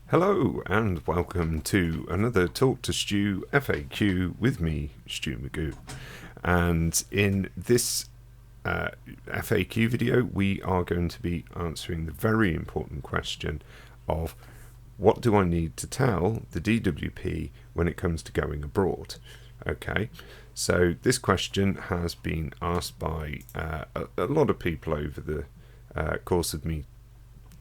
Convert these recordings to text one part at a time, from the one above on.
Hello and welcome to another Talk to Stu FAQ with me, Stu Magoo. And in this FAQ video, we are going to be answering the very important question of what do I need to tell the DWP when it comes to going abroad? Okay, so this question has been asked by a lot of people over the course of me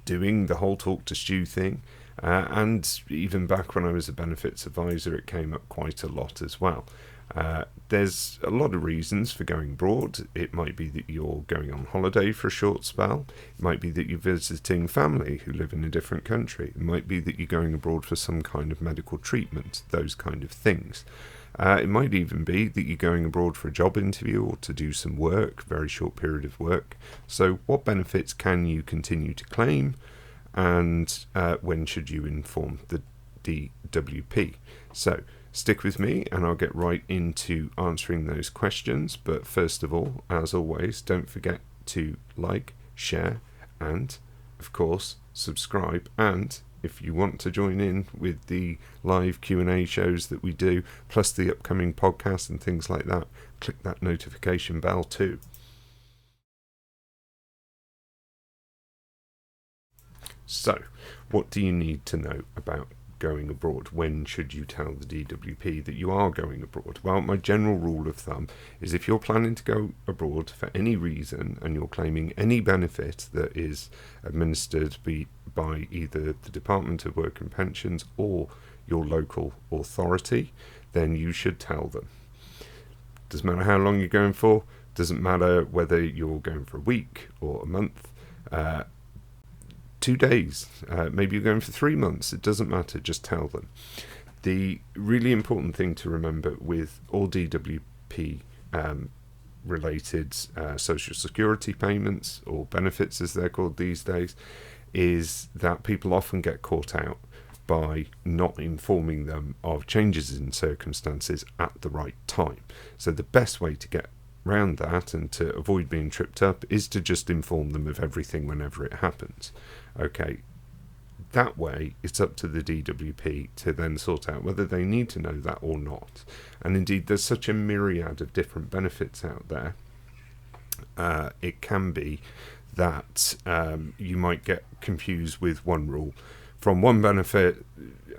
doing the whole Talk to Stu thing. And even back when I was a benefits advisor, it came up quite a lot as well. There's a lot of reasons for going abroad. It might be that you're going on holiday for a short spell. It might be that you're visiting family who live in a different country. It might be that you're going abroad for some kind of medical treatment, those kind of things. It might even be that you're going abroad for a job interview or to do some work, very short period of work. So what benefits can you continue to claim? And when should you inform the DWP? So stick with me and I'll get right into answering those questions. But first of all, as always, don't forget to like, share, and of course subscribe. And if you want to join in with the live Q&A shows that we do, plus the upcoming podcasts and things like that, click that notification bell too. So, what do you need to know about going abroad? When should you tell the DWP that you are going abroad? Well, my general rule of thumb is if you're planning to go abroad for any reason and you're claiming any benefit that is administered by either the Department of Work and Pensions or your local authority, then you should tell them. Doesn't matter how long you're going for, doesn't matter whether you're going for a week or a month, 2 days, maybe you're going for 3 months, it doesn't matter, just tell them. The really important thing to remember with all DWP related social security payments, or benefits as they're called these days, is that people often get caught out by not informing them of changes in circumstances at the right time. So the best way to get around that and to avoid being tripped up is to just inform them of everything whenever it happens. Okay, that way it's up to the DWP to then sort out whether they need to know that or not. And indeed, there's such a myriad of different benefits out there. It can be that you might get confused with one rule from one benefit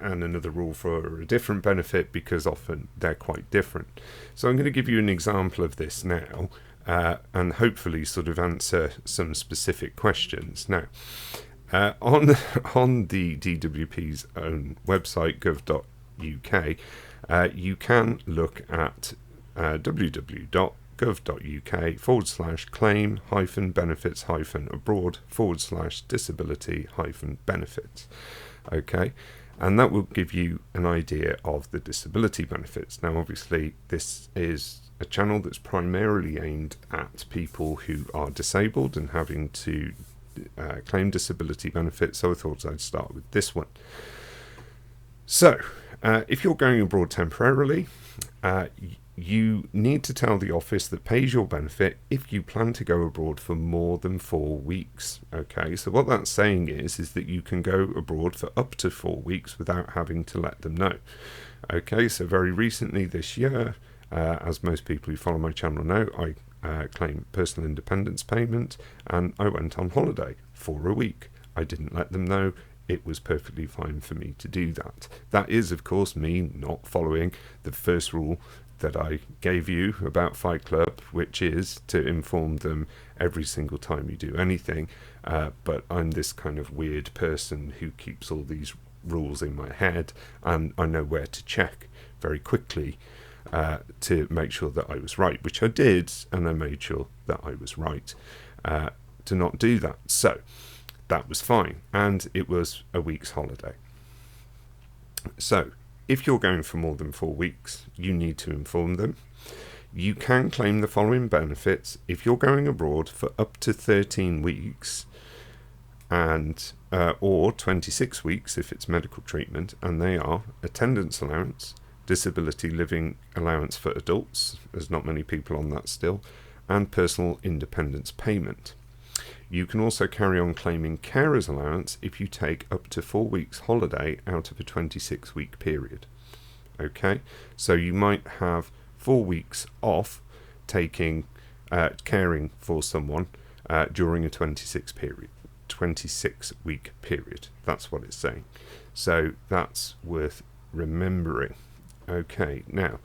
and another rule for a different benefit, because often they're quite different. So I'm going to give you an example of this now and hopefully sort of answer some specific questions. Now, on the DWP's own website, gov.uk, you can look at www.gov.uk/claim-benefits-abroad/disability-benefits. Okay, and that will give you an idea of the disability benefits. Now, obviously, this is a channel that's primarily aimed at people who are disabled and having to claim disability benefits, so I thought I'd start with this one. So, if you're going abroad temporarily, you need to tell the office that pays your benefit if you plan to go abroad for more than 4 weeks. Okay, so what that's saying is that you can go abroad for up to 4 weeks without having to let them know. Okay, so very recently this year, as most people who follow my channel know, I claimed personal independence payment and I went on holiday for a week. I didn't let them know. It was perfectly fine for me to do that. That is, of course, me not following the first rule that I gave you about Fight Club, which is to inform them every single time you do anything. But I'm this kind of weird person who keeps all these rules in my head, and I know where to check very quickly to make sure that I was right, which I did, and I made sure that I was right to not do that. So that was fine, and it was a week's holiday. So if you're going for more than 4 weeks, you need to inform them. You can claim the following benefits if you're going abroad for up to 13 weeks and or 26 weeks if it's medical treatment, and they are attendance allowance, disability living allowance for adults, there's not many people on that still, and personal independence payment. You can also carry on claiming carer's allowance if you take up to 4 weeks holiday out of a 26-week period. Okay, so you might have 4 weeks off taking caring for someone during a 26-week period. That's what it's saying. So that's worth remembering. Okay, now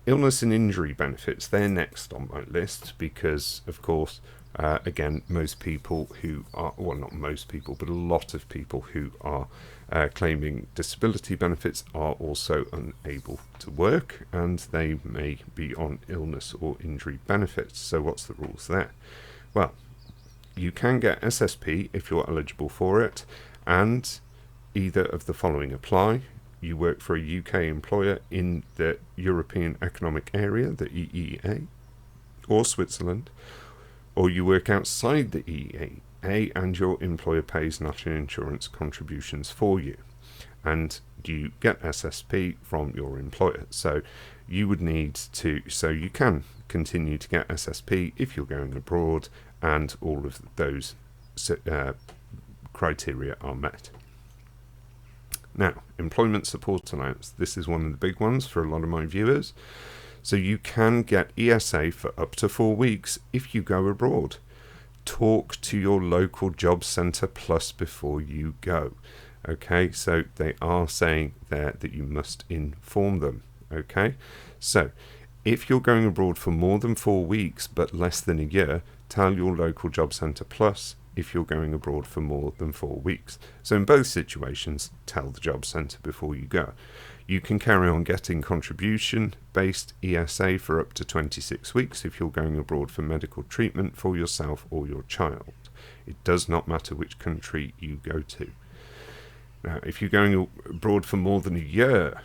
illness and injury benefits, they're next on my list because, of course, again, most people who are, well, not most people, but a lot of people who are claiming disability benefits are also unable to work, and they may be on illness or injury benefits. So what's the rules there? Well, you can get SSP if you're eligible for it, and either of the following apply. You work for a UK employer in the European Economic Area, the EEA, or Switzerland, or you work outside the EEA and your employer pays national insurance contributions for you, and you get SSP from your employer. So you would need to, so you can continue to get SSP if you're going abroad and all of those criteria are met. Now, employment support allowance. This is one of the big ones for a lot of my viewers. So you can get ESA for up to 4 weeks if you go abroad. Talk to your local job centre plus before you go. Okay, so they are saying there that you must inform them. Okay, so if you're going abroad for more than 4 weeks but less than a year, tell your local job centre plus if you're going abroad for more than 4 weeks. So in both situations, tell the job centre before you go. You can carry on getting contribution-based ESA for up to 26 weeks if you're going abroad for medical treatment for yourself or your child. It does not matter which country you go to. Now, if you're going abroad for more than a year,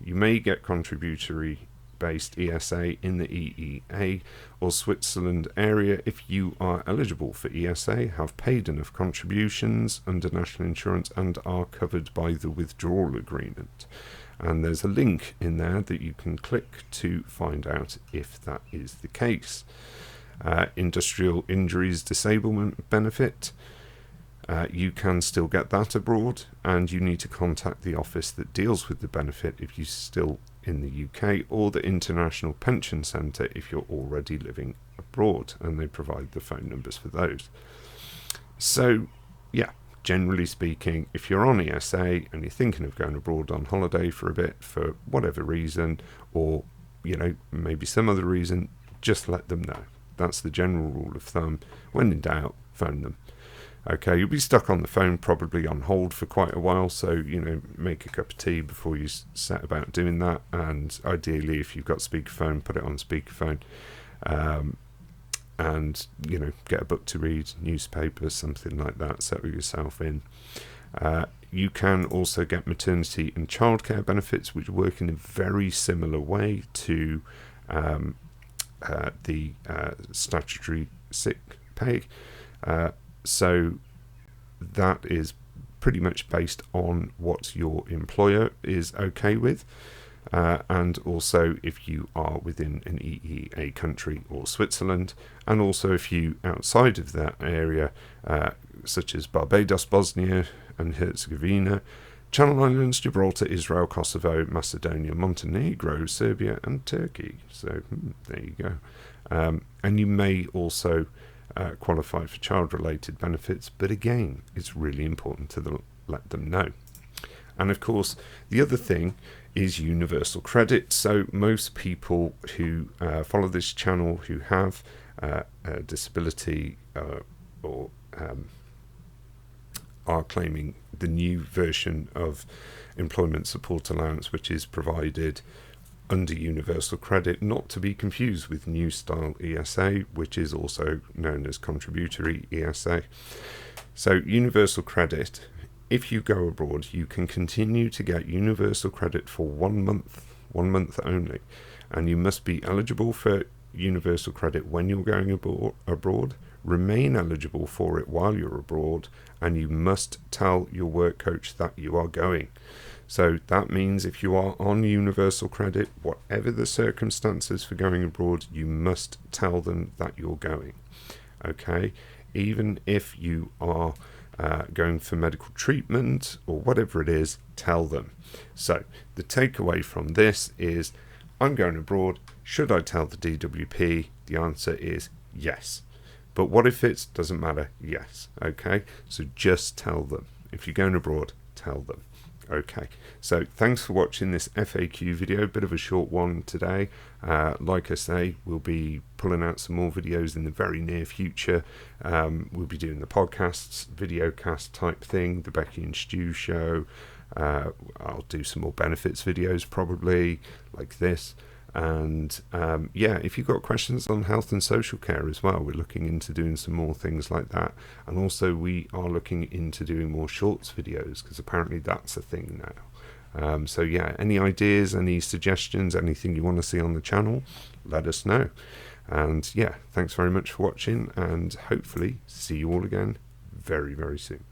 you may get contributory-based ESA in the EEA or Switzerland area if you are eligible for ESA, have paid enough contributions under national insurance and are covered by the withdrawal agreement. And there's a link in there that you can click to find out if that is the case. Industrial injuries disablement benefit. You can still get that abroad, and you need to contact the office that deals with the benefit if you're still in the UK, or the International Pension Centre if you're already living abroad, and they provide the phone numbers for those. So, yeah, generally speaking, if you're on ESA and you're thinking of going abroad on holiday for a bit for whatever reason, or, you know, maybe some other reason, just let them know. That's the general rule of thumb. When in doubt, phone them. Okay, you'll be stuck on the phone, probably on hold for quite a while, so, you know, make a cup of tea before you set about doing that, and ideally, if you've got speakerphone, put it on speakerphone, and, you know, get a book to read, newspaper, something like that, settle yourself in. You can also get maternity and childcare benefits, which work in a very similar way to the statutory sick pay. So that is pretty much based on what your employer is okay with, and also if you are within an EEA country or Switzerland, and also if you outside of that area, such as Barbados, Bosnia and Herzegovina, Channel Islands, Gibraltar, Israel, Kosovo, Macedonia, Montenegro, Serbia and Turkey. So there you go. And you may also qualify for child-related benefits, but again, it's really important to let them know. And of course, the other thing is universal credit. So most people who follow this channel who have a disability or are claiming the new version of employment support allowance, which is provided under universal credit, not to be confused with new style ESA, which is also known as contributory ESA. So universal credit, if you go abroad, you can continue to get universal credit for 1 month only, and you must be eligible for universal credit when you're going abroad, remain eligible for it while you're abroad, and you must tell your work coach that you are going. So that means if you are on universal credit, whatever the circumstances for going abroad, you must tell them that you're going. Okay? even if you are going for medical treatment or whatever it is, tell them. So the takeaway from this is, I'm going abroad, should I tell the DWP? The answer is yes. But what if it doesn't matter? Yes. Okay, so just tell them. If you're going abroad, tell them. Okay, so thanks for watching this FAQ video, bit of a short one today. Like I say, we'll be pulling out some more videos in the very near future. We'll be doing the podcasts, videocast type thing, the Becky and Stu show. I'll do some more benefits videos probably, like this. And yeah, if you've got questions on health and social care as well, we're looking into doing some more things like that. And also we are looking into doing more shorts videos, because apparently that's a thing now. So yeah, any ideas, any suggestions, anything you want to see on the channel, let us know. And yeah, thanks very much for watching, and hopefully see you all again very, very soon.